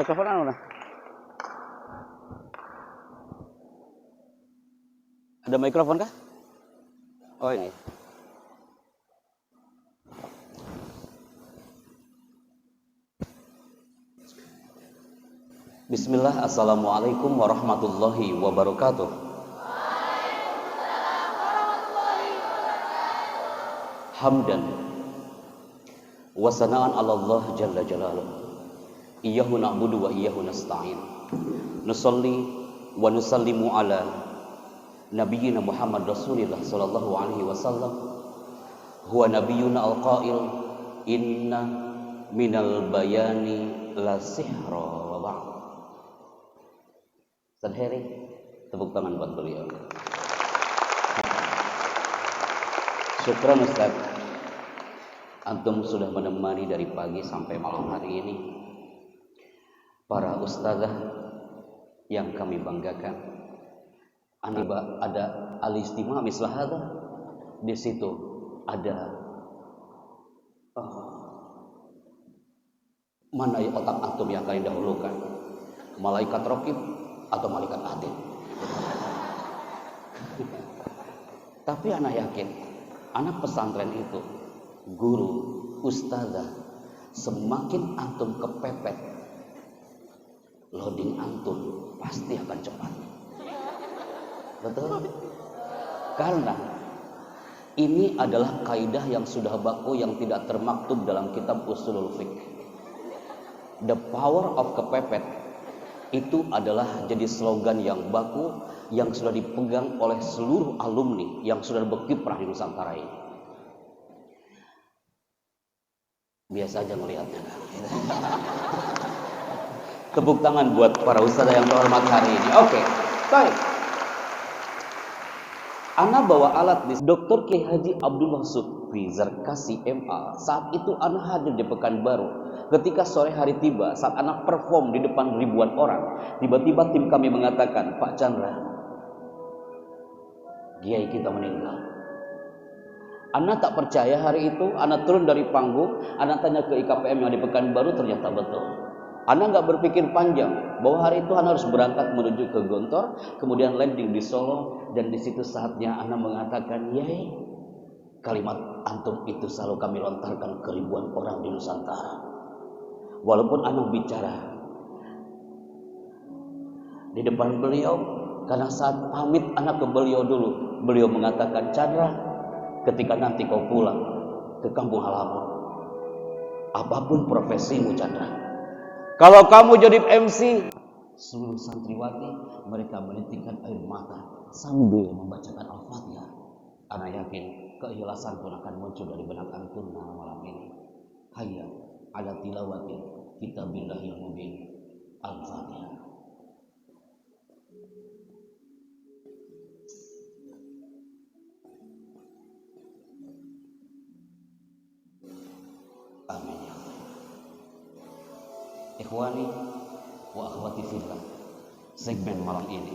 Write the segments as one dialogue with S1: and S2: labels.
S1: Mikrofon anu nah. Ada mikrofon kah? Oh ini. Bismillah, assalamualaikum warahmatullahi wabarakatuh. Hamdan wa sana'an 'ala Allah jalla jalaluhu. Iyyahu na'budu wa iyyahu nasta'in. Nusalli wa nusallimu ala nabiyyina Muhammad Rasulillah sallallahu alaihi wasallam. Huwa nabiyyuna al-qail inna minal bayani la sihra wa ba'd. Ustaz Heri, tepuk tangan buat beliau. Syukran Ustaz, antum sudah menemani dari pagi sampai malam hari ini para ustazah yang kami banggakan. Ada al-istimah mislah hadza, di situ ada mana ya otak antum yang kalian dahulukan, malaikat raqib atau malaikat atid? Tapi anak yakin anak pesantren itu, guru, ustazah, semakin antum kepepet, loading antum pasti akan cepat. Betul? Karena ini adalah kaidah yang sudah baku yang tidak termaktub dalam kitab usulul fiqh. The power of kepepet itu adalah jadi slogan yang baku yang sudah dipegang oleh seluruh alumni yang sudah berkiprah di Nusantara ini. Biasa aja melihatnya kan. Tepuk tangan buat para ustazah yang terhormat hari ini. Oke, baik. Ana bawa alat di Dr. Kiai Haji Abdullah Sukri Zarkasi MA. Saat itu ana hadir di Pekanbaru. Ketika sore hari tiba, saat ana perform di depan ribuan orang, tiba-tiba tim kami mengatakan, Pak Chandra, Kiai kita meninggal. Ana tak percaya hari itu, ana turun dari panggung, ana tanya ke IKPM yang di Pekanbaru, ternyata betul. Ana nggak berpikir panjang bahwa hari itu ana harus berangkat menuju ke Gontor, kemudian landing di Solo, dan di situ saatnya ana mengatakan, Yai, kalimat antum itu selalu kami lontarkan ke ribuan orang di Nusantara. Walaupun ana bicara di depan beliau, karena saat pamit ana ke beliau dulu, beliau mengatakan, Chandra, ketika nanti kau pulang ke kampung halaman, apapun profesimu Chandra, kalau kamu jadi MC, seluruh santriwati mereka menitikkan air mata sambil membacakan Al-Fatihah. Ana yakin keikhlasan pun akan muncul dari benak antum malam ini. Hayya ala tilawati kitabillahil mubin. Al-Fatihah. Amin. Ikhwani wa akhwati fillah, segmen malam ini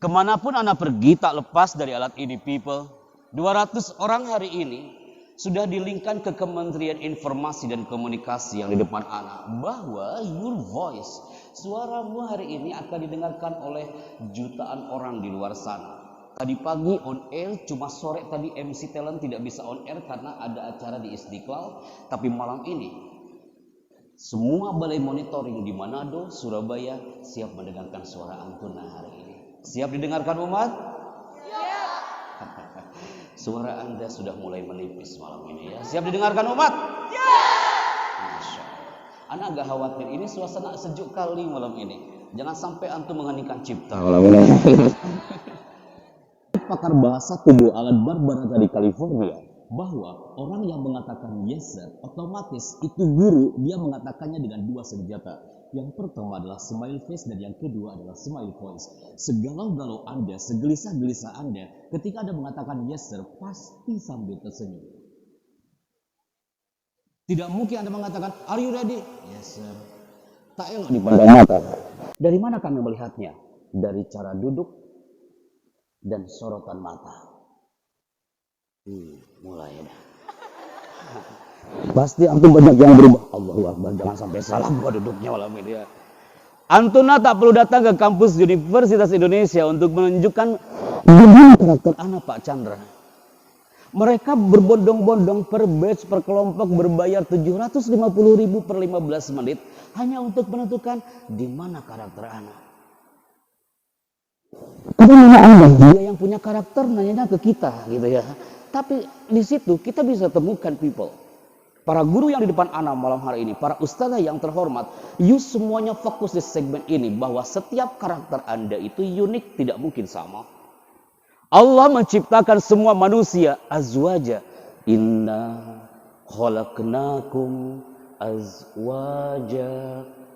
S1: kemanapun ana pergi tak lepas dari alat ini people. 200 orang hari ini sudah dilingkan ke Kementerian Informasi dan Komunikasi yang di depan ana, bahwa your voice, suaramu hari ini akan didengarkan oleh jutaan orang di luar sana. Tadi pagi on air, cuma sore tadi MC Talent tidak bisa on air karena ada acara di Istiqlal. Tapi malam ini semua balai monitoring di Manado, Surabaya siap mendengarkan suara antuna hari ini. Siap didengarkan umat? Siap. Suara Anda sudah mulai menipis malam ini ya. Siap didengarkan umat? Siap. Masya Allah. Anda agak khawatir, ini suasana sejuk kali malam ini. Jangan sampai antum mengheningkan cipta malam ini. Pakar bahasa tubuh Alan Barbara dari California, bahwa orang yang mengatakan yes sir, otomatis itu guru, dia mengatakannya dengan dua senjata. Yang pertama adalah smile face dan yang kedua adalah smile voice. Segalau-galau Anda, segelisah-gelisah Anda, ketika Anda mengatakan yes sir, pasti sambil tersenyum. Tidak mungkin Anda mengatakan are you ready? Yes sir. Tak elok dipandang mata. Dari mana kami melihatnya? Dari cara duduk dan sorotan mata. Mulai dah. Pasti antum banyak yang berubah. Allahu Akbar, jangan sampai salah gua duduknya malam ini ya. Antuna tak perlu datang ke kampus Universitas Indonesia untuk menunjukkan bagaimana karakter anak Pak Chandra. Mereka berbondong-bondong per batch, per kelompok berbayar 750.000 per 15 menit hanya untuk menentukan di mana karakter anak. Karena Anda, dia yang punya karakter nanyanya ke kita gitu ya. Tapi di situ kita bisa temukan people. Para guru yang di depan anak malam hari ini, para ustazah yang terhormat, you semuanya fokus di segmen ini bahwa setiap karakter Anda itu unik, tidak mungkin sama. Allah menciptakan semua manusia azwaja. Inna khalaqnakum azwaja.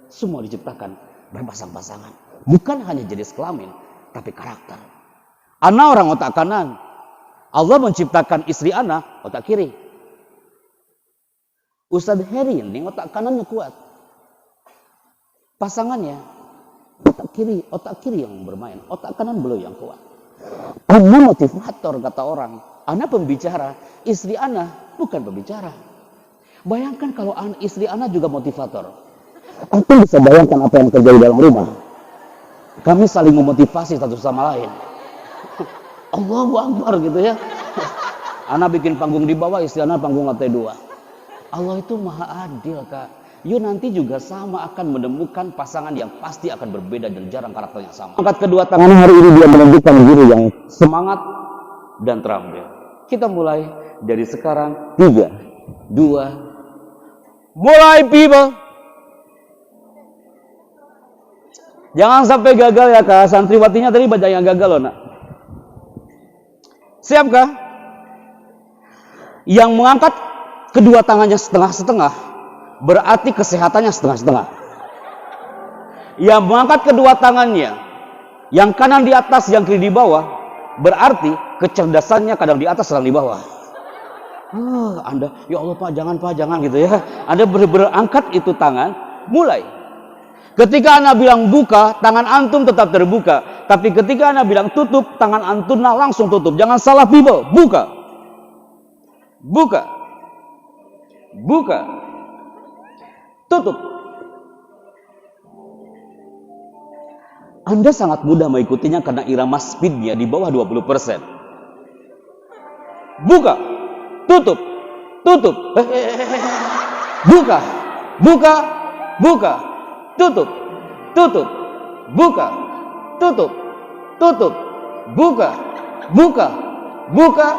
S1: Semua diciptakan berpasang-pasangan. Bukan hanya jenis kelamin, tapi karakter. Ana orang otak kanan. Allah menciptakan istri ana otak kiri. Ustadz Heri ini otak kanannya kuat. Pasangannya otak kiri yang bermain, otak kanan beliau yang kuat. Ana motivator kata orang, ana pembicara, istri ana bukan pembicara. Bayangkan kalau istri ana juga motivator. Aku bisa bayangkan apa yang terjadi dalam rumah. Kami saling memotivasi satu sama lain. Allahu Akbar gitu ya. Ana bikin panggung di bawah, istri ana panggung lantai 2. Allah itu maha adil kak. You nanti juga sama akan menemukan pasangan yang pasti akan berbeda dan jarang karakternya sama. Angkat kedua tangan hari ini dia menunjukkan guru yang semangat dan terampil. Kita mulai dari sekarang. 3, 2, mulai people. Jangan sampai gagal ya kak. Santriwatinya tadi banyak yang gagal loh nak. Siap kah? Yang mengangkat kedua tangannya setengah-setengah, berarti kesehatannya setengah-setengah. Yang mengangkat kedua tangannya, yang kanan di atas, yang kiri di bawah, berarti kecerdasannya kadang di atas, kadang di bawah. Anda, ya Allah Pak, jangan gitu ya. Anda berangkat itu tangan, mulai. Ketika Anda bilang buka, tangan antum tetap terbuka. Tapi ketika Anda bilang tutup, tangan antum langsung tutup. Jangan salah people, buka. Buka. Buka, tutup. Anda sangat mudah mengikutinya karena irama speednya di bawah 20%. Buka, tutup, tutup. Buka, buka, buka, tutup, tutup, buka, tutup, tutup, buka, buka, buka,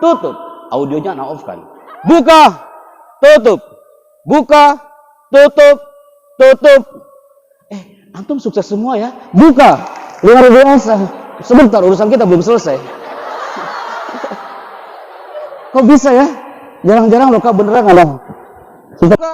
S1: tutup. Audionya ana off kan? Buka, tutup, buka, tutup, tutup. Antum sukses semua ya. Buka, luar biasa. Sebentar, urusan kita belum selesai. Kok bisa ya? Jarang-jarang loh kak, beneran ada. Buka,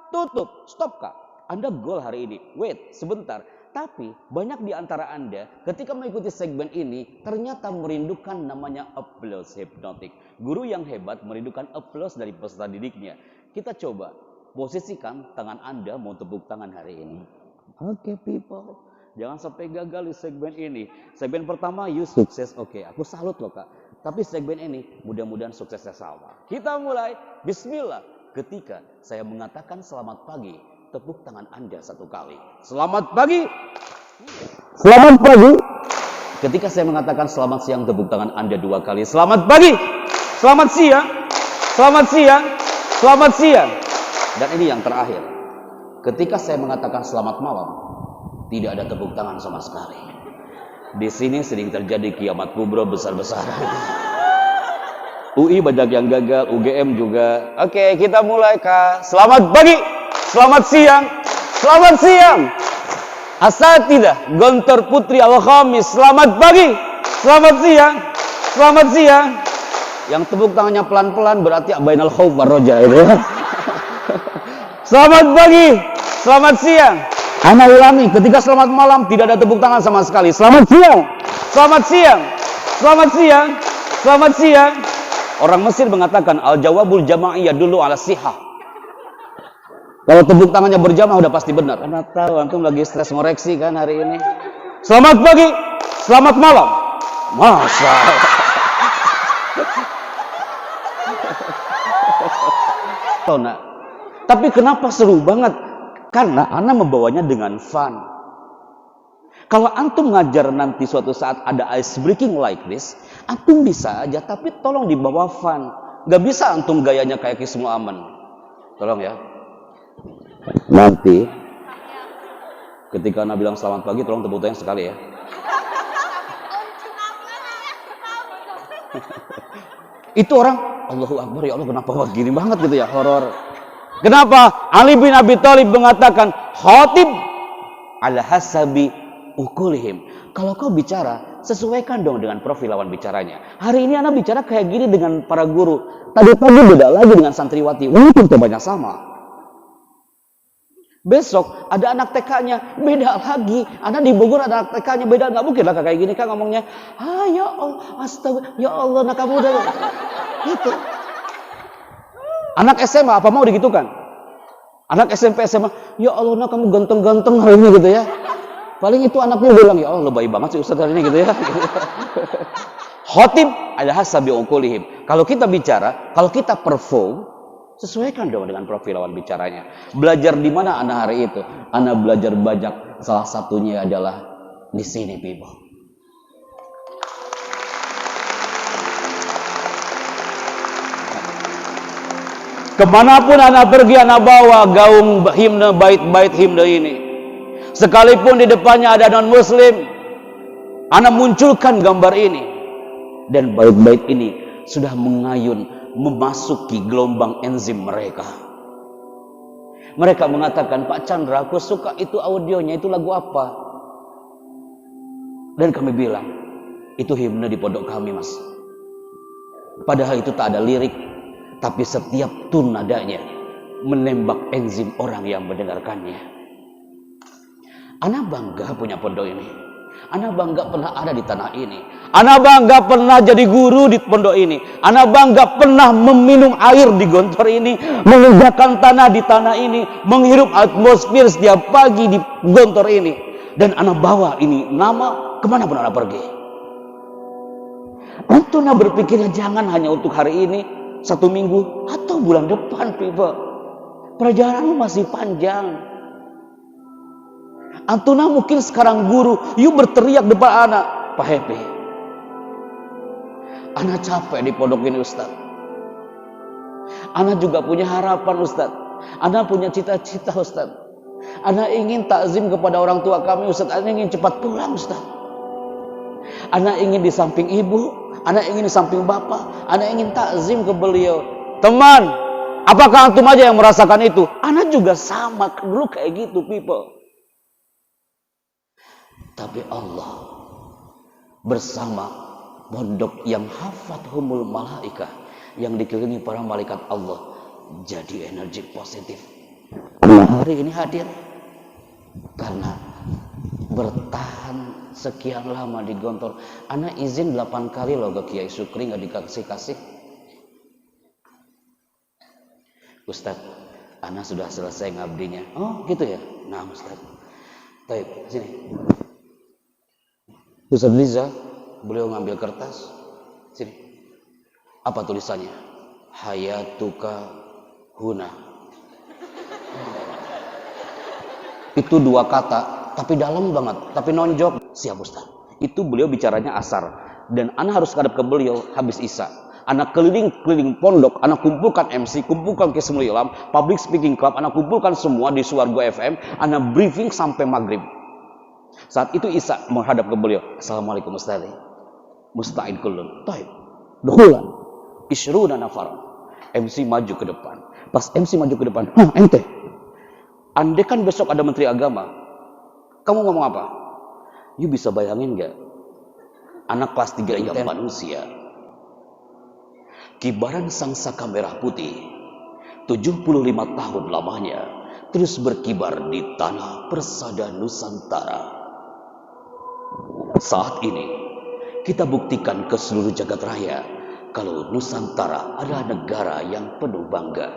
S1: tutup, stop kak. Anda goal hari ini. Wait, sebentar. Tapi banyak di antara Anda ketika mengikuti segmen ini ternyata merindukan namanya applause hipnotik. Guru yang hebat merindukan applause dari peserta didiknya. Kita coba posisikan tangan Anda mau tepuk tangan hari ini. Oke people, jangan sampai gagal di segmen ini. Segmen pertama you sukses, oke, aku salut loh kak. Tapi segmen ini mudah-mudahan suksesnya sama. Kita mulai, bismillah. Ketika saya mengatakan selamat pagi, tepuk tangan Anda satu kali. Selamat pagi. Selamat pagi. Ketika saya mengatakan selamat siang, tepuk tangan Anda 2 kali. Selamat pagi. Selamat siang. Selamat siang. Selamat siang. Dan ini yang terakhir. Ketika saya mengatakan selamat malam, tidak ada tepuk tangan sama sekali. Di sini sering terjadi kiamat kubro besar-besaran. UI banyak yang gagal, UGM juga. Oke, kita mulai kak. Selamat pagi. Selamat siang. Selamat siang. Asatidah Gontor Putri Al-Khamis. Selamat pagi. Selamat siang. Selamat siang. Yang tepuk tangannya pelan-pelan berarti bainal khauf war roja itu ya. Selamat pagi. Selamat siang. Ana ulangi, ketika selamat malam tidak ada tepuk tangan sama sekali. Selamat siang. Selamat siang. Selamat siang. Selamat siang. Orang Mesir mengatakan al-jawabul jama'iyah dulu ala sihah. Kalau tepuk tangannya berjamaah udah pasti benar. Karena tahu antum lagi stres ngoreksi kan hari ini. Selamat pagi, selamat malam. Masa. Tapi kenapa seru banget? Karena ana membawanya dengan fun. Kalau antum ngajar nanti suatu saat ada ice breaking like this, antum bisa aja, tapi tolong dibawa fun. Gak bisa antum gayanya kayak Kismu Aman. Tolong ya. Nanti ketika ana bilang selamat pagi, tolong tepuk tangan sekali ya. Itu orang, Allahu Akbar, ya Allah, kenapa gini banget gitu ya, horor. Kenapa? Ali bin Abi Thalib mengatakan, khatib ala hasabi ukulihim. Kalau kau bicara, sesuaikan dong dengan profil lawan bicaranya. Hari ini anak bicara kayak gini dengan para guru. Tadi beda lagi dengan santriwati. Walaupun banyak sama. Besok ada anak TK-nya, beda lagi. Anak di Bogor ada anak TK-nya, beda. Nggak mungkin lah kayak gini kan ngomongnya. Ya Allah, astaga, ya Allah, nak kamu udah. Gitu. Anak SMA apa mau digitukan? Anak SMP SMA, ya Allah, nak kamu ganteng-ganteng hari ini gitu ya. Paling itu anaknya bilang, ya Allah, lebay banget sih Ustaz hari ini gitu ya. Khotib ada hasabi uqulihim. Kalau kita bicara, kalau kita perform, sesuaikan dong dengan profil lawan bicaranya. Belajar di mana anak hari itu? Anak belajar banyak. Salah satunya adalah di sini, people. Kemanapun anak pergi, anak bawa gaung himne, bait-bait himne ini. Sekalipun di depannya ada non-muslim, anak munculkan gambar ini. Dan bait-bait ini sudah mengayun, memasuki gelombang enzim mereka. Mereka mengatakan, Pak Chandra, aku suka itu audionya, itu lagu apa? Dan kami bilang, itu himne di pondok kami, Mas. Padahal itu tak ada lirik, tapi setiap tun nadanya menembak enzim orang yang mendengarkannya. Ana bangga punya pondok ini. Ana bangga pernah ada di tanah ini. Ana bangga pernah jadi guru di pondok ini. Ana bangga pernah meminum air di gontor ini, menginjakkan tanah di tanah ini, menghirup atmosfer setiap pagi di gontor ini. Dan ana bawa ini nama kemana pun ana pergi. Antuna berpikirnya jangan hanya untuk hari ini, 1 minggu atau bulan depan, people. Perjalananmu masih panjang. Antuna mungkin sekarang guru, you berteriak depan anak, Pak Happy, anak capek di pondok ini, Ustaz. Anak juga punya harapan, Ustaz. Anak punya cita-cita, Ustaz. Anak ingin takzim kepada orang tua kami, Ustaz. Anak ingin cepat pulang, Ustaz. Anak ingin di samping ibu, anak ingin di samping bapak, anak ingin takzim ke beliau. Teman, apakah antum aja yang merasakan itu? Anak juga sama dulu kayak gitu, people. Tapi Allah bersama pondok yang hafathumul malaikah, yang dikelilingi para malaikat Allah, jadi energi positif. Hari ini hadir karena bertahan sekian lama di gontor. Anak izin 8 kali loh ke Kiai Sukri, nggak dikasih-kasih. Ustaz, anak sudah selesai ngabdinya. Oh gitu ya. Nah Ustaz, baik, sini. Ustaz Liza, beliau ngambil kertas. Sini. Apa tulisannya? Hayatuka huna. Itu 2 kata, tapi dalam banget, tapi nonjok. Siap Ustaz. Itu beliau bicaranya asar. Dan anak harus hadap ke beliau habis isya. Anak keliling-keliling pondok, anak kumpulkan MC, kumpulkan Kismul Ilham, Public Speaking Club, anak kumpulkan semua di Suwargo FM, anak briefing sampai maghrib. Saat itu Isa menghadap ke beliau. Assalamualaikum Ustaz. Musta'in kullun. Taib. Duhulan. Isyruna nafar. MC maju ke depan. Pas MC maju ke depan. Ente. Andai kan besok ada Menteri Agama. Kamu ngomong apa? You bisa bayangin gak? Anak kelas 3 yang manusia. Kibaran sang saka merah putih. 75 tahun lamanya. Terus berkibar di tanah persada Nusantara. Saat ini kita buktikan ke seluruh jagat raya kalau Nusantara adalah negara yang penuh bangga.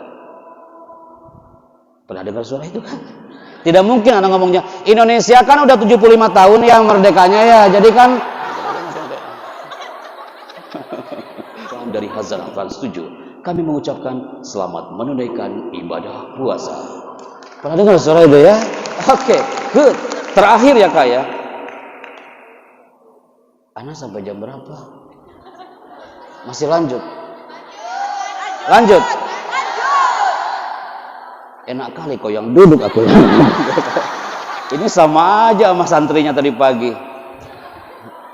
S1: Pernah dengar suara itu kan? Tidak mungkin anak ngomongnya Indonesia kan udah 75 tahun ya merdekanya ya. Jadi kan dari Hazanah Trans 7 kami mengucapkan selamat menunaikan ibadah puasa. Pernah dengar suara itu ya? Oke, good. Terakhir ya Kak ya. Ana sampai jam berapa? Masih lanjut? Lanjut. Enak kali kau yang duduk, aku yang ini sama aja sama santrinya tadi pagi.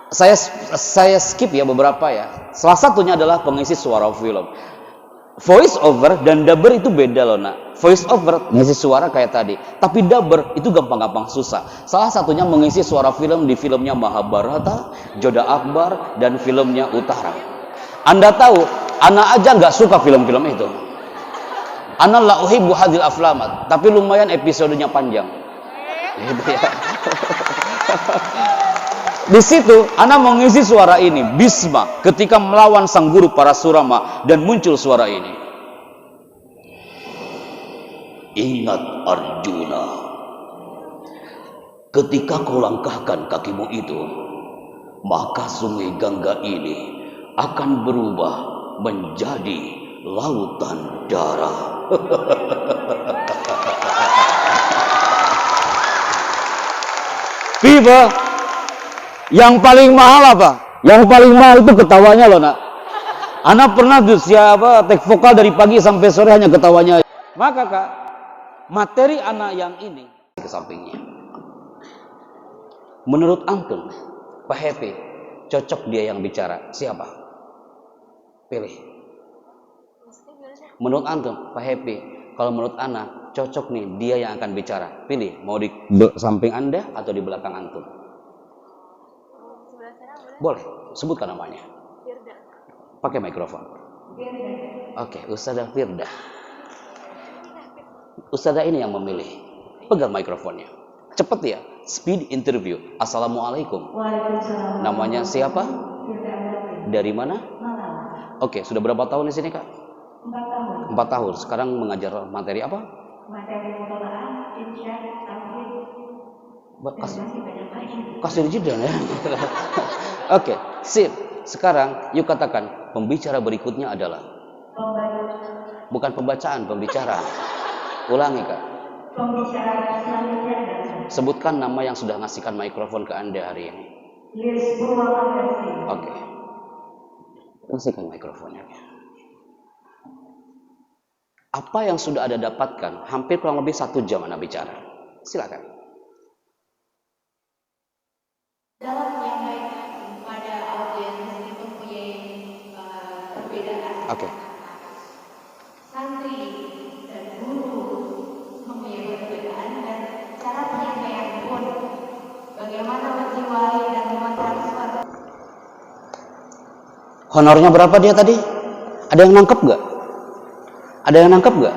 S1: Saya skip ya beberapa ya. Salah satunya adalah pengisi suara film. Voice over dan dubber itu beda loh nak. Voice over ngisi suara kayak tadi, tapi dubber itu gampang-gampang susah. Salah satunya mengisi suara film di filmnya Mahabharata, Jodha Akbar, dan filmnya Uttara. Anda tahu, Ana aja nggak suka film-film itu. Ana la uhibbu hadhil aflamat, tapi lumayan episodenya panjang. Gitu ya. Di situ Ana mengisi suara ini, Bhisma ketika melawan sang guru Parasurama, dan muncul suara ini. Ingat Arjuna, ketika kau langkahkan kakimu itu, maka sungai Gangga ini akan berubah menjadi lautan darah. People, yang paling mahal apa? Yang paling mahal itu ketawanya loh nak. Anak pernah tuh siapa tek vokal dari pagi sampai sore hanya ketawanya. Maka Kak, materi anak yang ini ke sampingnya. Menurut antum, Pak Happy, cocok dia yang bicara siapa? Pilih. Menurut antum, Pak Happy, kalau menurut Ana cocok nih dia yang akan bicara. Pilih, mau di samping Anda atau di belakang antum? Boleh, sebutkan namanya. Firda. Pakai mikrofon. Oke, Ustazah Firda. Ustazah ini yang memilih. Pegang mikrofonnya. Cepet ya, speed interview. Assalamualaikum. Waalaikumsalam. Namanya siapa? Firda. Dari mana? Malang. Oke, sudah berapa tahun di sini Kak? 4 tahun. 4 tahun. Sekarang mengajar materi apa? Materi mutolaan, irsyad, tauhid. Kasih jeda ya. Oke, sip. Sekarang yuk katakan pembicara berikutnya adalah bukan pembacaan, pembicara. Ulangi Kak. Pembicara selanjutnya adalah sebutkan nama yang sudah ngasihkan mikrofon ke Anda hari ini. Oke. Ngasihkan mikrofonnya. Apa yang sudah Anda dapatkan? Hampir kurang lebih 1 jam Anda bicara. Silakan. Dalam menyampaikan pada audiens ini mempunyai perbedaan. Oke. Santri dan guru mempunyai perbedaan dan cara penyampaian pun bagaimana menjiwai dan mentransfer. Honornya berapa dia tadi? Ada yang nangkep nggak? Ada yang nangkep nggak?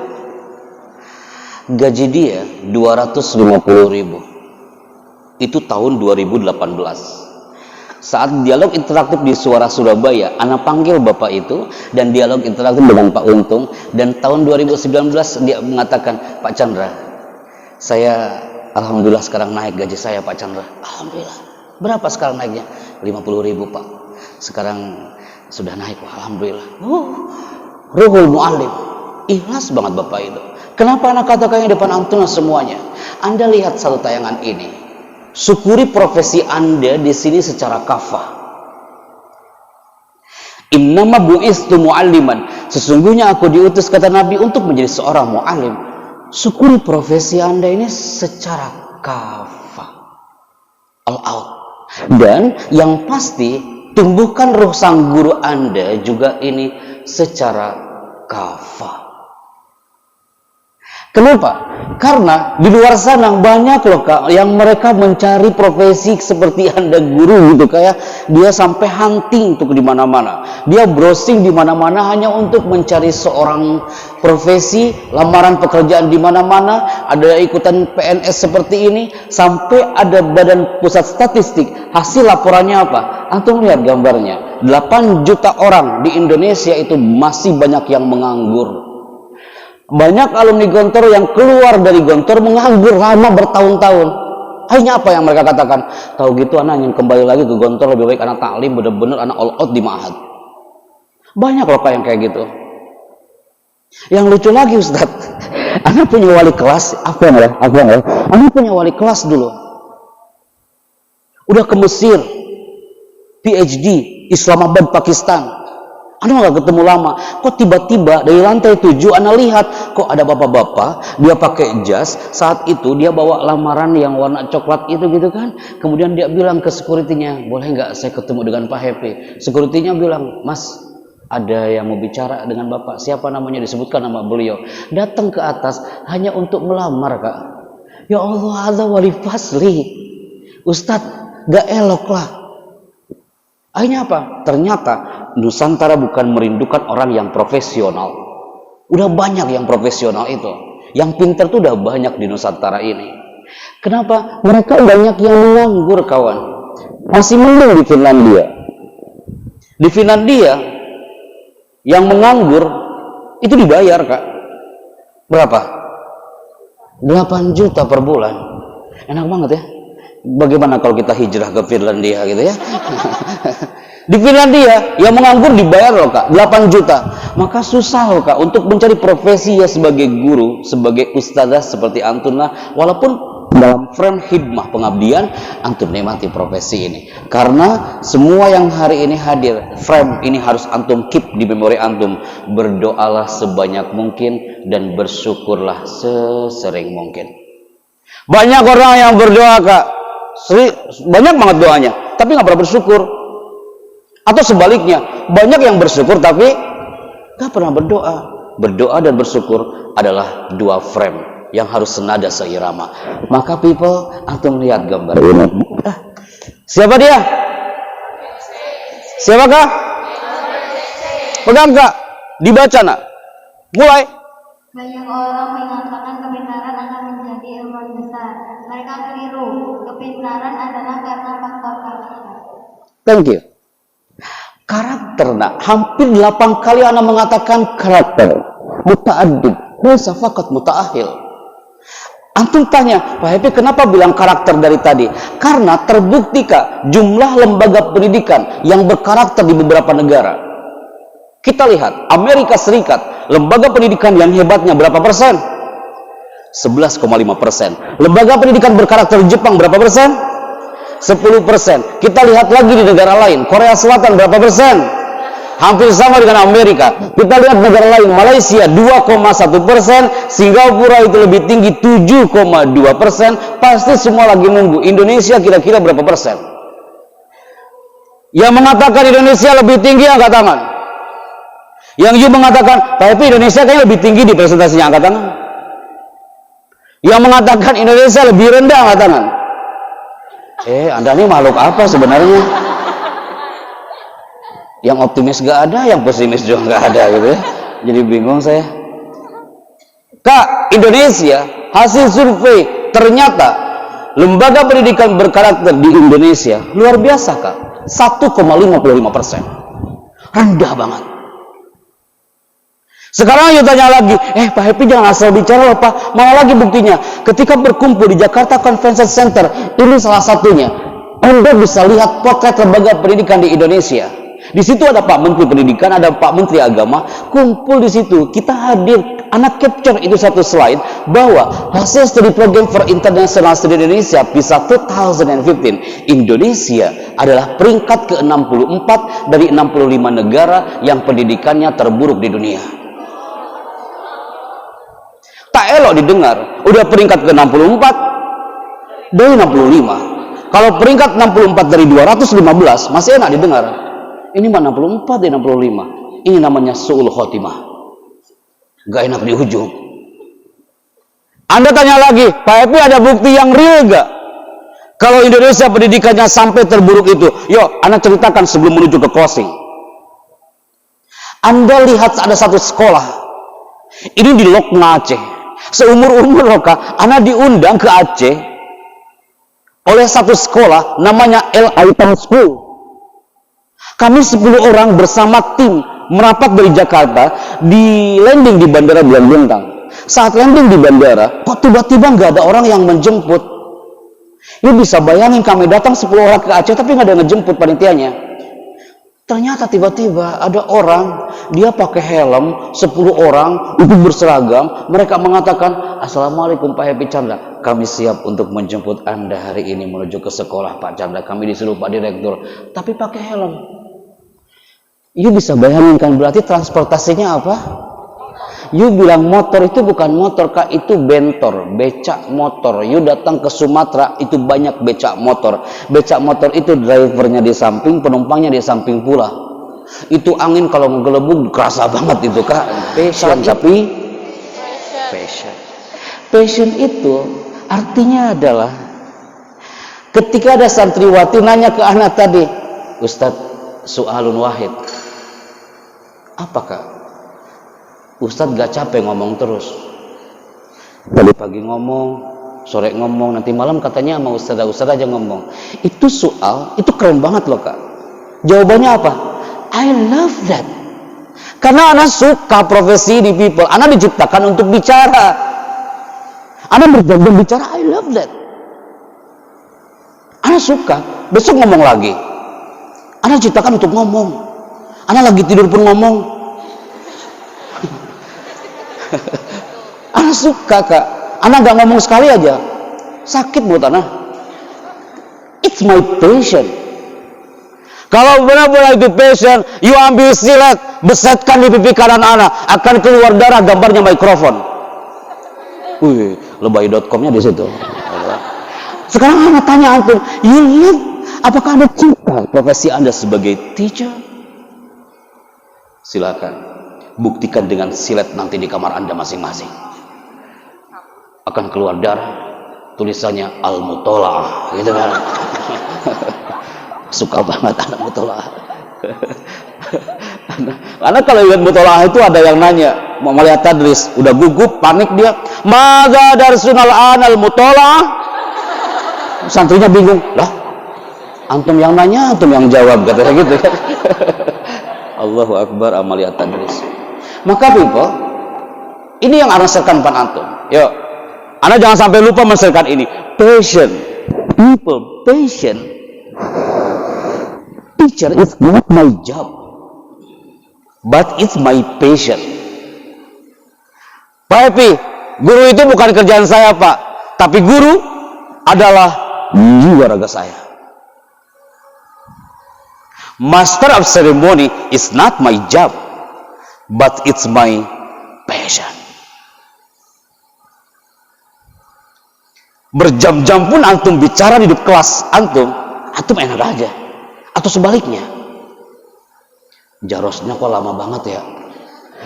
S1: Gaji dia 250.000. Itu tahun 2018. Saat dialog interaktif di Suara Surabaya, Ana panggil bapak itu dan dialog interaktif dengan Pak Untung, dan tahun 2019 dia mengatakan, Pak Chandra, saya alhamdulillah sekarang naik gaji saya Pak Chandra. Alhamdulillah. Berapa sekarang naiknya? 50.000 Pak. Sekarang sudah naik Pak. Alhamdulillah. Ruhul Mu'allim. Ikhlas banget bapak itu. Kenapa anak katakannya depan antum semuanya? Anda lihat satu tayangan ini. Syukuri profesi Anda di sini secara kafah. Innama bu'istu mu'alliman. Sesungguhnya aku diutus kata Nabi untuk menjadi seorang mu'allim. Syukuri profesi Anda ini secara kafah. All out. Dan yang pasti tumbuhkan ruh sang guru Anda juga ini secara kafah. Kenapa? Karena di luar sana banyak loh Kak yang mereka mencari profesi seperti Anda guru gitu, kayak dia sampai hunting untuk di mana-mana. Dia browsing di mana-mana hanya untuk mencari seorang profesi, lamaran pekerjaan di mana-mana, ada ikutan PNS seperti ini, sampai ada Badan Pusat Statistik. Hasil laporannya apa? Antum lihat gambarnya. 8 juta orang di Indonesia itu masih banyak yang menganggur. Banyak alumni Gontor yang keluar dari Gontor menganggur lama bertahun-tahun. Akhirnya apa yang mereka katakan? Tahu gitu anak ingin kembali lagi ke Gontor, lebih baik anak taklim, bener-bener anak all out di ma'had. Banyak loh Pak yang kayak gitu. Yang lucu lagi Ustaz, anak punya wali kelas, anak punya wali kelas dulu. Udah ke Mesir, PhD, Islamabad, Pakistan. Anak nggak ketemu lama, kok tiba-tiba dari lantai 7 anak lihat kok ada bapak-bapak, dia pakai jas. Saat itu dia bawa lamaran yang warna coklat itu gitu kan. Kemudian dia bilang ke security-nya, boleh nggak saya ketemu dengan Pak Happy? Security-nya bilang, Mas, ada yang mau bicara dengan bapak. Siapa namanya? Disebutkan nama beliau. Datang ke atas hanya untuk melamar, Kak. Ya Allah, ada wali fasli. Ustadz, gak elok lah. Akhirnya apa? Ternyata Nusantara bukan merindukan orang yang profesional. Udah banyak yang profesional itu. Yang pintar tuh udah banyak di Nusantara ini. Kenapa? Mereka banyak yang menganggur, kawan. Masih mending di Finlandia. Di Finlandia, yang menganggur itu dibayar, Kak. Berapa? 8 juta per bulan. Enak banget ya. Bagaimana kalau kita hijrah ke Finlandia gitu ya? Di Finlandia yang menganggur dibayar loh, Kak, 8 juta. Maka susah loh, Kak, untuk mencari profesi ya sebagai guru, sebagai ustazah seperti antum lah. Walaupun dalam frame khidmah pengabdian, antum nikmati profesi ini. Karena semua yang hari ini hadir, frame ini harus antum keep di memori antum. Berdoalah sebanyak mungkin dan bersyukurlah sesering mungkin. Banyak orang yang berdoa, Kak, banyak banget doanya, tapi nggak pernah bersyukur. Atau sebaliknya, banyak yang bersyukur tapi nggak pernah berdoa. Berdoa dan bersyukur adalah dua frame yang harus senada seirama. Maka people, antum lihat gambar ini. Siapa dia? Siapakah? Pegang, Kak. Dibaca, nak. Mulai.
S2: Banyak orang mengatakan kepintaran akan menjadi ilmuwan besar. Mereka keliru. Kepintaran adalah karena faktor karakter.
S1: Thank you. Karakter, nak. Hampir 8 kali anak mengatakan karakter. Muta'addid. Laisa faqat muta'ahil. Antum tanya, Pak Happy kenapa bilang karakter dari tadi? Karena terbukti, Kak, jumlah lembaga pendidikan yang berkarakter di beberapa negara. Kita lihat, Amerika Serikat, lembaga pendidikan yang hebatnya berapa persen? 11,5%. Lembaga pendidikan berkarakter di Jepang berapa persen? 10%. Kita lihat lagi di negara lain, Korea Selatan berapa persen? Hampir sama dengan Amerika. Kita lihat negara lain, Malaysia 2,1%, Singapura itu lebih tinggi 7,2%. Pasti semua lagi nunggu. Indonesia kira-kira berapa persen? Yang mengatakan Indonesia lebih tinggi angkat tangan. Yang you mengatakan, tapi Indonesia kayaknya lebih tinggi di presentasinya, angkat tangan. Yang mengatakan Indonesia lebih rendah, angkat tangan. Anda ini makhluk apa sebenarnya? Yang optimis gak ada, yang pesimis juga gak ada gitu ya. Jadi bingung saya. Kak, Indonesia, hasil survei ternyata lembaga pendidikan berkarakter di Indonesia luar biasa, Kak. 1,55%. Rendah banget. Sekarang ayo tanya lagi, Pak Happy jangan asal bicara loh, Pak. Mana lagi buktinya? Ketika berkumpul di Jakarta Convention Center, ini salah satunya. Anda bisa lihat potret lembaga pendidikan di Indonesia. Di situ ada Pak Menteri Pendidikan, ada Pak Menteri Agama, kumpul di situ. Kita hadir, anak capture itu satu slide bahwa hasil studi program for international study Indonesia PISA 2015, Indonesia adalah peringkat ke-64 dari 65 negara yang pendidikannya terburuk di dunia. Tak elok didengar, udah peringkat ke-64 dari 65. Kalau peringkat 64 dari 215 masih enak didengar. Ini mah 64 dari 65. Ini namanya su'ul khotimah. Gak enak di ujung. Anda tanya lagi, Pak Happy ada bukti yang real gak? Kalau Indonesia pendidikannya sampai terburuk itu, yuk, Anda ceritakan sebelum menuju ke closing. Anda lihat ada satu sekolah. Ini di Lokma Aceh. Seumur-umur loh, Kak, Anda diundang ke Aceh oleh satu sekolah namanya El Aitam School. Kami 10 orang bersama tim merapat dari Jakarta, di landing di Bandara Bulan Bintang. Saat landing di bandara, kok tiba-tiba nggak ada orang yang menjemput. Lu bisa bayangin kami datang 10 orang ke Aceh tapi nggak ada ngejemput panitianya. Ternyata tiba-tiba ada orang, dia pakai helm, 10 orang, itu berseragam. Mereka mengatakan, Assalamualaikum Pak Happy Chandra. Kami siap untuk menjemput Anda hari ini menuju ke sekolah Pak Chandra. Kami disuruh Pak Direktur. Tapi pakai helm. You bisa bayangin kan, berarti transportasinya apa? You bilang motor itu bukan motor, Kak, itu bentor, becak motor. You datang ke Sumatera, itu banyak becak motor. Becak motor itu drivernya di samping, penumpangnya di samping pula. Itu angin kalau menggelembung kerasa banget itu, Kak. Passion, tapi passion itu artinya adalah ketika ada santriwati nanya ke anak tadi, Ustadz, soalun wahid. Apakah? Ustadz gak capek ngomong terus. Tadi pagi ngomong, sore ngomong, nanti malam katanya sama ustadz aja ngomong. Itu soal, itu keren banget loh, Kak. Jawabannya apa? I love that. Karena anak suka profesi di people. Anak diciptakan untuk bicara. Anak berjam-jam bicara, I love that. Anak suka, besok ngomong lagi. Anak diciptakan untuk ngomong. Anak lagi tidur pun ngomong. Anak suka, Kak. Anak gak ngomong sekali aja sakit buat anak. It's my passion. Kalau benar-benar itu passion, you ambil silet, besetkan di pipi kanan anak, akan keluar darah, gambarnya mikrofon. Wih, lebay.com-nya di situ. Sekarang anak tanya antum, you live, apakah Anda cinta profesi Anda sebagai teacher? Silakan buktikan dengan silet nanti di kamar Anda masing-masing. Akan keluar darah, tulisannya Al-Mutola'ah, gitu kan. Suka banget anak Mutola'ah. Karena kalau lihat Mutola'ah itu ada yang nanya, mau melihat tadris, udah gugup, panik dia. Maza darsunal anal Mutola'ah. Santrinya bingung, lah, antum yang nanya, antum yang jawab, katanya gitu kan. Allahu Akbar, amaliyat tadris. Maka people, ini yang harus serkan pan antum. Yuk, Anda jangan sampai lupa menserkan ini. Passion, people, passion. Teacher is not my job, but it's my passion. Pak Happy, guru itu bukan kerjaan saya, Pak. Tapi guru adalah jiwa raga saya. Master of ceremony is not my job, but it's my passion. Berjam-jam pun antum bicara di kelas antum enak aja. Atau sebaliknya, jarosnya kok lama banget ya.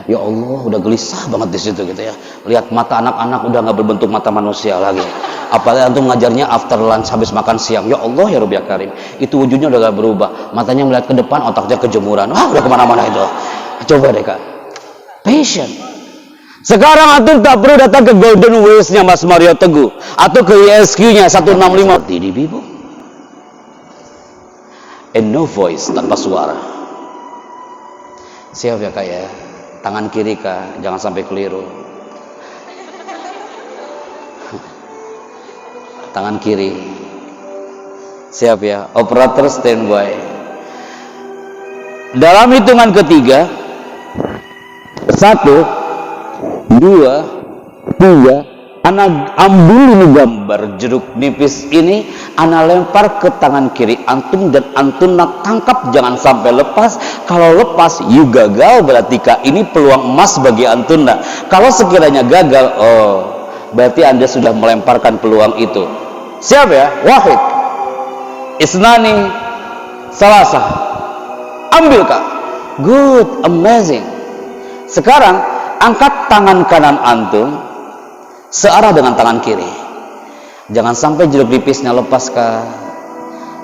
S1: Ya Allah, udah gelisah banget di situ gitu ya. Lihat mata anak-anak udah nggak berbentuk mata manusia lagi. Apalagi antum ngajarnya after lunch, habis makan siang. Ya Allah ya Rabbi ya Karim, itu wujudnya udah gak berubah. Matanya melihat ke depan, otaknya kejemuran. Wah, udah kemana-mana itu. Coba deh, Kak. Passion. Sekarang antum tak perlu datang ke Golden Ways-nya Mas Mario Teguh atau ke ISQ-nya 165 di Bibo. And no voice, tanpa suara. Siap ya, Kak ya? Tangan kiri, Kak, jangan sampai keliru. Tangan kiri. Siap ya? Operator standby. Dalam hitungan ketiga, 1, 2, 3. Anak ambil ini gambar jeruk nipis ini, anak lempar ke tangan kiri antum dan antum nak tangkap, jangan sampai lepas. Kalau lepas, you gagal, berarti Kak ini peluang emas bagi antum. Kalau sekiranya gagal, oh berarti Anda sudah melemparkan peluang itu. Siap ya? Wahid, Isnani, Salasa. Ambil, Kak. Good, amazing. Sekarang angkat tangan kanan antum searah dengan tangan kiri. Jangan sampai jeruk nipisnya lepas, Kak.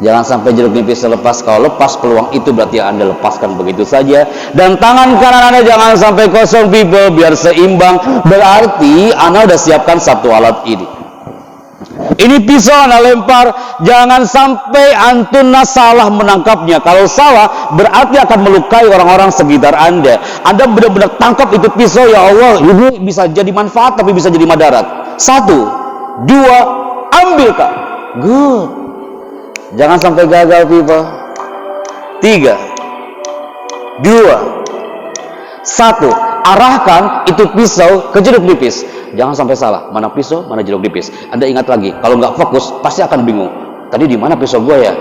S1: Jangan sampai jeruk nipisnya lepas. Kalau lepas peluang itu berarti Anda lepaskan begitu saja. Dan tangan kanan Anda jangan sampai kosong, people, biar seimbang. Berarti Anda udah siapkan satu alat ini. Ini pisau Anda lempar, jangan sampai antum salah menangkapnya. Kalau salah, berarti akan melukai orang-orang sekitar Anda. Anda benar-benar tangkap itu pisau, ya Allah, ini bisa jadi manfaat tapi bisa jadi madarat. 1, 2, ambil, Kak. Good. Jangan sampai gagal, people. 3, 2, 1. Arahkan itu pisau ke jeruk nipis. Jangan sampai salah, mana pisau, mana jeruk nipis. Anda ingat lagi, kalau nggak fokus pasti akan bingung. Tadi di mana pisau gue ya?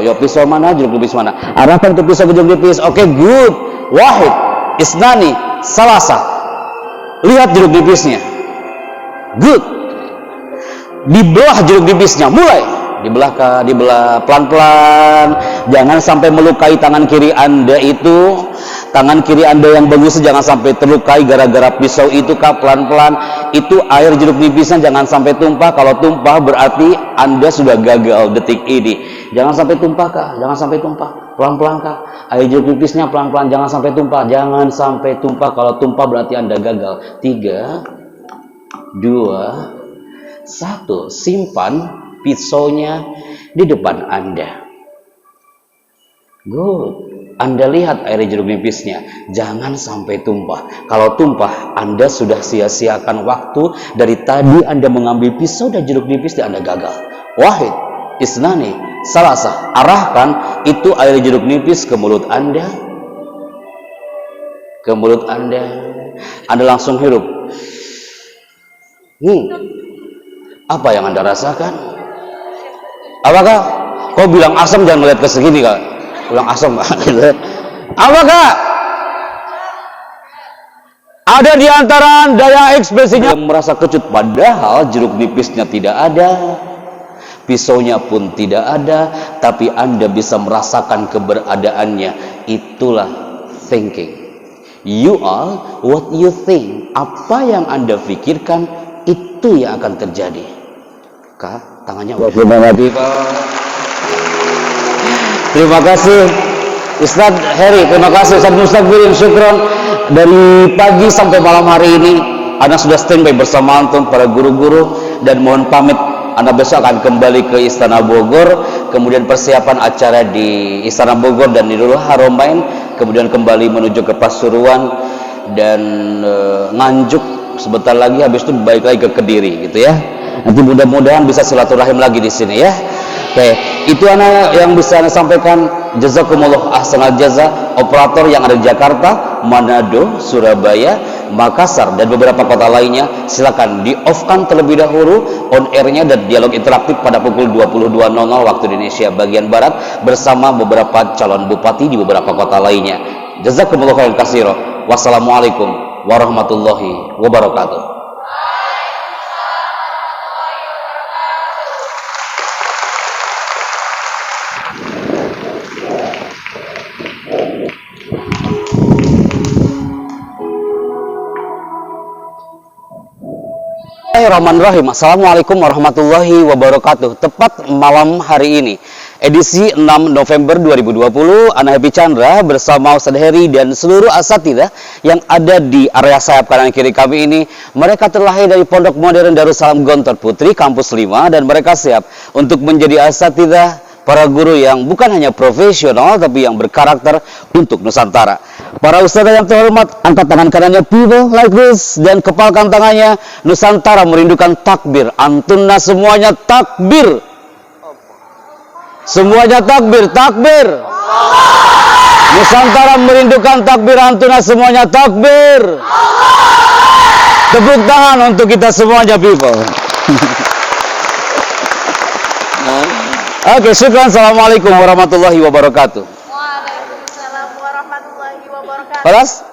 S1: Yo, pisau mana, jeruk nipis mana? Arahkan itu pisau ke jeruk nipis. Oke, good. Wahid, isnani, salasa. Lihat jeruk nipisnya. Good. Dibelah jeruk nipisnya, mulai. Dibelah pelan-pelan. Jangan sampai melukai tangan kiri Anda itu. Tangan kiri Anda yang bagus jangan sampai terlukai gara-gara pisau itu, Kak. Pelan-pelan. Itu air jeruk nipisnya jangan sampai tumpah. Kalau tumpah berarti Anda sudah gagal detik ini. Jangan sampai tumpah, Kak. Jangan sampai tumpah. Pelan-pelan, Kak. Air jeruk nipisnya pelan-pelan, jangan sampai tumpah. Jangan sampai tumpah. Kalau tumpah berarti Anda gagal. 3, 2, 1. Simpan pisaunya di depan Anda. Good. Anda lihat air jeruk nipisnya, jangan sampai tumpah. Kalau tumpah, Anda sudah sia-siakan waktu. Dari tadi Anda mengambil pisau dan jeruk nipis dan Anda gagal. Wahid, isnani, salasa. Arahkan itu air jeruk nipis ke mulut Anda. Ke mulut Anda. Anda langsung hirup. Apa yang Anda rasakan? Apakah kau bilang asam, jangan melihat ke segini, Kak. Bilang asam, apakah ada di antara Anda yang ekspresinya merasa kecut, padahal jeruk nipisnya tidak ada, pisaunya pun tidak ada, tapi Anda bisa merasakan keberadaannya. Itulah thinking. You are what you think. Apa yang Anda pikirkan, itu yang akan terjadi. Kak, tangannya terima kasih Ustadz Heri, terima kasih Ustadz Mustaqbil, syukron. Dari pagi sampai malam hari ini Anda sudah standby bersama antum para guru-guru, dan mohon pamit, Anda besok akan kembali ke Istana Bogor, kemudian persiapan acara di Istana Bogor dan di Nurul Haramain, kemudian kembali menuju ke Pasuruan dan Nganjuk sebentar lagi, habis itu balik lagi ke Kediri gitu ya. Nanti mudah-mudahan bisa silaturahim lagi di sini ya. Oke, itu anak yang bisa Anda sampaikan. Jazakumullah ahsanal jaza. Operator yang ada di Jakarta, Manado, Surabaya, Makassar dan beberapa kota lainnya, silakan di-off-kan terlebih dahulu on air-nya dan dialog interaktif pada pukul 22.00 waktu Indonesia bagian barat bersama beberapa calon bupati di beberapa kota lainnya. Jazakumullah khairan katsira. Wassalamualaikum warahmatullahi wabarakatuh. Bismillahirrahmanirrahim. Assalamualaikum warahmatullahi wabarakatuh. Tepat malam hari ini, edisi 6 November 2020, Ana Happy Chandra bersama Ustadz Heri dan seluruh asatidzah yang ada di area sayap kanan kiri kami ini. Mereka terlahir dari Pondok Modern Darussalam Gontor Putri, Kampus 5, dan mereka siap untuk menjadi asatidzah, para guru yang bukan hanya profesional tapi yang berkarakter untuk Nusantara. Para ustadzah yang terhormat, angkat tangan kanannya people like this dan kepalkan tangannya. Nusantara merindukan takbir. Antuna semuanya takbir. Semuanya takbir, takbir. Nusantara merindukan takbir. Antuna semuanya takbir. Tepuk tangan untuk kita semuanya people. Oke, syukran. Assalamualaikum warahmatullahi wabarakatuh.
S3: Waalaikumsalam warahmatullahi wabarakatuh.
S1: Balas?